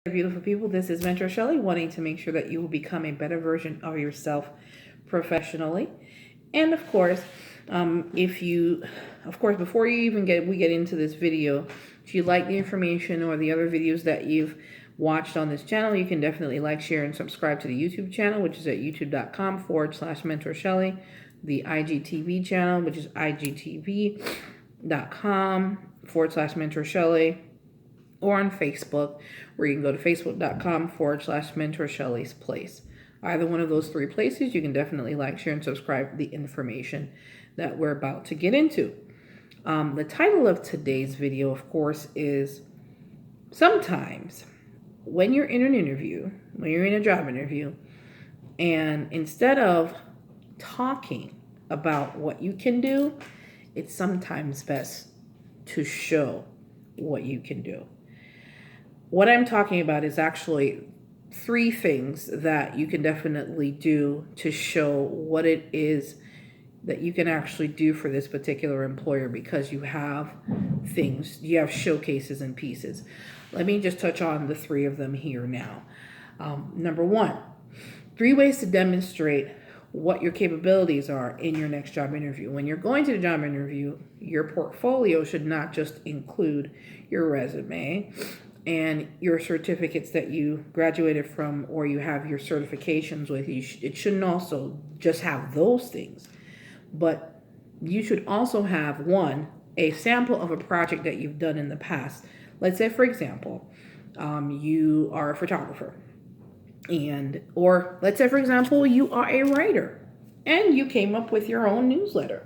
Beautiful people, this is Mentor Shelley, wanting to make sure that you will become a better version of yourself professionally. And of course, before you even get into this video, if you like the information or the other videos that you've watched on this channel, you can definitely like, share, and subscribe to the YouTube channel, which is at youtube.com/Mentor Shelley, the IGTV channel, which is igtv.com/Mentor Shelley, or on Facebook, where you can go to facebook.com/Mentor Shelley's Place. Either one of those three places, you can definitely like, share, and subscribe to the information that we're about to get into. The title of today's video, of course, is sometimes when you're in an interview, when you're in a job interview, and instead of talking about what you can do, it's sometimes best to show what you can do. What I'm talking about is actually three things that you can definitely do to show what it is that you can actually do for this particular employer, because you have showcases and pieces. Let me just touch on the three of them here now. Number one, 3 ways to demonstrate what your capabilities are in your next job interview. When you're going to the job interview, your portfolio should not just include your resume and your certificates that you graduated from, or you have your certifications with you. It shouldn't also just have those things, but you should also have, one, a sample of a project that you've done in the past. Let's say, for example, you are a photographer, or let's say, for example, you are a writer and you came up with your own newsletter.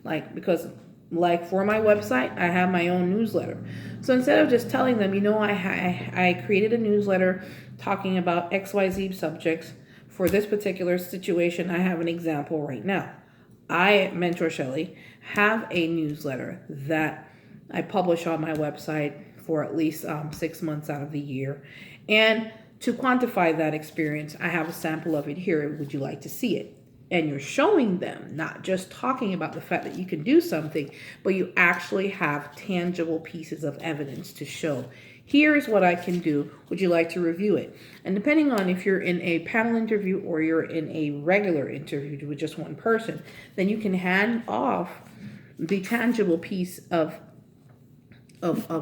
Like for my website, I have my own newsletter. So instead of just telling them, I created a newsletter talking about XYZ subjects for this particular situation, I have an example right now. I, Mentor Shelley, have a newsletter that I publish on my website for at least 6 months out of the year. And to quantify that experience, I have a sample of it here. Would you like to see it? And you're showing them, not just talking about the fact that you can do something, but you actually have tangible pieces of evidence to show. Here's what I can do. Would you like to review it? And depending on if you're in a panel interview or you're in a regular interview with just one person, then you can hand off the tangible piece of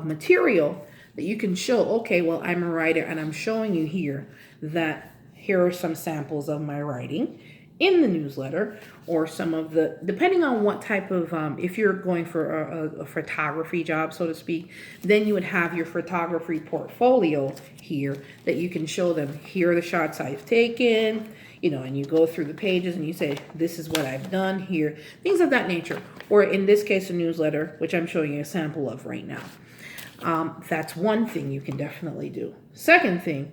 material that you can show. Okay, well, I'm a writer and I'm showing you here are some samples of my writing in the newsletter, or some of the, depending on what type of, if you're going for a photography job, so to speak, then you would have your photography portfolio here that you can show them. Here are the shots I've taken, and you go through the pages and you say, this is what I've done here, things of that nature. Or in this case, a newsletter, which I'm showing you a sample of right now. That's one thing you can definitely do. Second thing,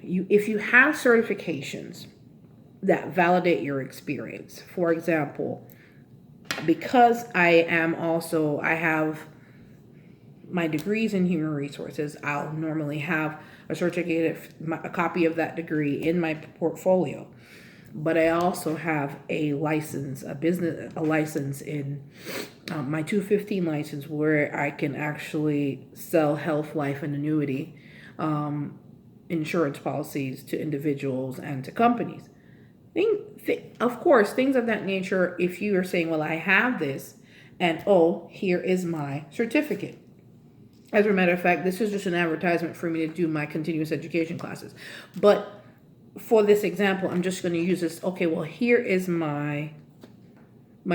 if you have certifications that validate your experience, for example, because I have my degrees in human resources, I'll normally have a copy of that degree in my portfolio. But I also have a license in my 215 license, where I can actually sell health, life, and annuity insurance policies to individuals and to companies. Of course, things of that nature, if you are saying, well, I have this, and here is my certificate. As a matter of fact, this is just an advertisement for me to do my continuous education classes. But for this example, I'm just going to use this. Okay, well, here is my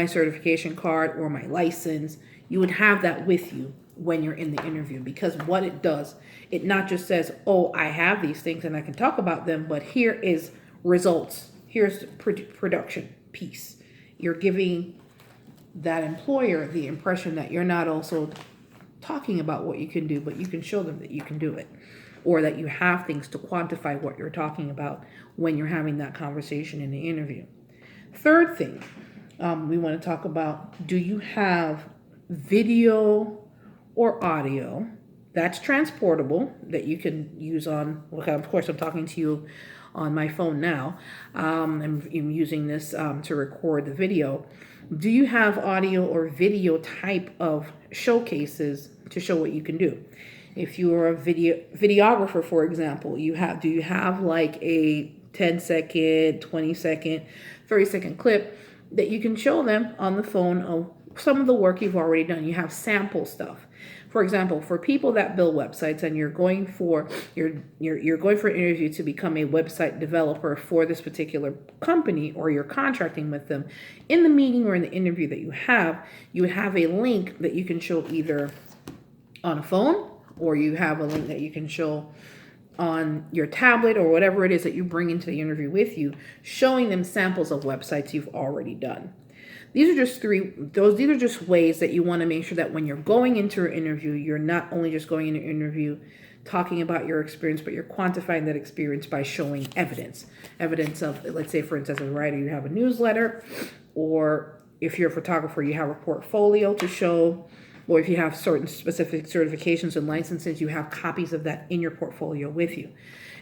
certification card or my license. You would have that with you when you're in the interview, because what it does, it not just says, I have these things and I can talk about them, but here is results. Here's the production piece. You're giving that employer the impression that you're not also talking about what you can do, but you can show them that you can do it, or that you have things to quantify what you're talking about when you're having that conversation in the interview. Third thing, we want to talk about, do you have video or audio that's transportable that you can use on, of course, I'm talking to you on my phone now. I'm using this to record the video. Do you have audio or video type of showcases to show what you can do? If you are a videographer, for example, do you have like a 10-second, 20-second, 30-second clip that you can show them on the phone of some of the work you've already done? You have sample stuff. For example, for people that build websites and you're going for you're going for an interview to become a website developer for this particular company, or you're contracting with them, in the meeting or in the interview that you have a link that you can show either on a phone, or you have a link that you can show on your tablet or whatever it is that you bring into the interview with you, showing them samples of websites you've already done. These are just ways that you want to make sure that when you're going into an interview, you're not only just going into an interview talking about your experience, but you're quantifying that experience by showing evidence of, let's say, for instance, as a writer, you have a newsletter, or if you're a photographer, you have a portfolio to show, or if you have certain specific certifications and licenses, you have copies of that in your portfolio with you.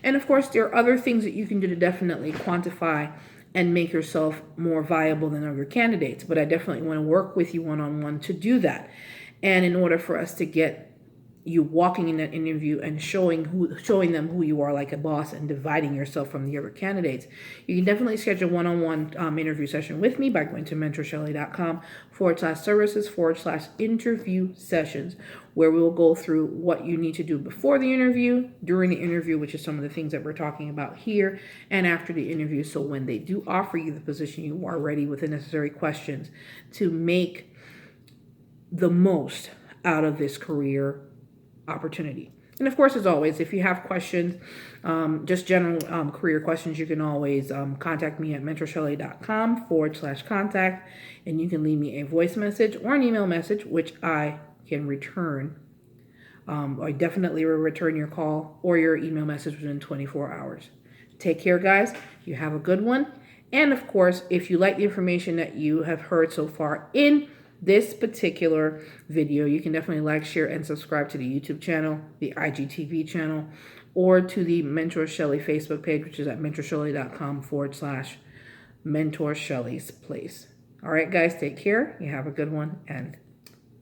And of course, there are other things that you can do to definitely quantify and make yourself more viable than other candidates. But I definitely want to work with you one-on-one to do that. And in order for us to get you walking in that interview and showing them who you are like a boss, and dividing yourself from the other candidates, you can definitely schedule a one-on-one interview session with me by going to mentorshelly.com/services/interview sessions, where we will go through what you need to do before the interview, during the interview, which is some of the things that we're talking about here, and after the interview. So when they do offer you the position, you are ready with the necessary questions to make the most out of this career opportunity. And of course, as always, if you have questions, just general career questions, you can always contact me at mentorshelly.com/contact, and you can leave me a voice message or an email message, which I can return. I definitely will return your call or your email message within 24 hours. Take care, guys. You have a good one. And of course, if you like the information that you have heard so far in this particular video, you can definitely like, share, and subscribe to the YouTube channel, the IGTV channel, or to the Mentor Shelly Facebook page, which is at mentorshelly.com/Mentor Shelly's Place. All right, guys, take care. You have a good one, and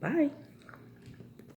bye.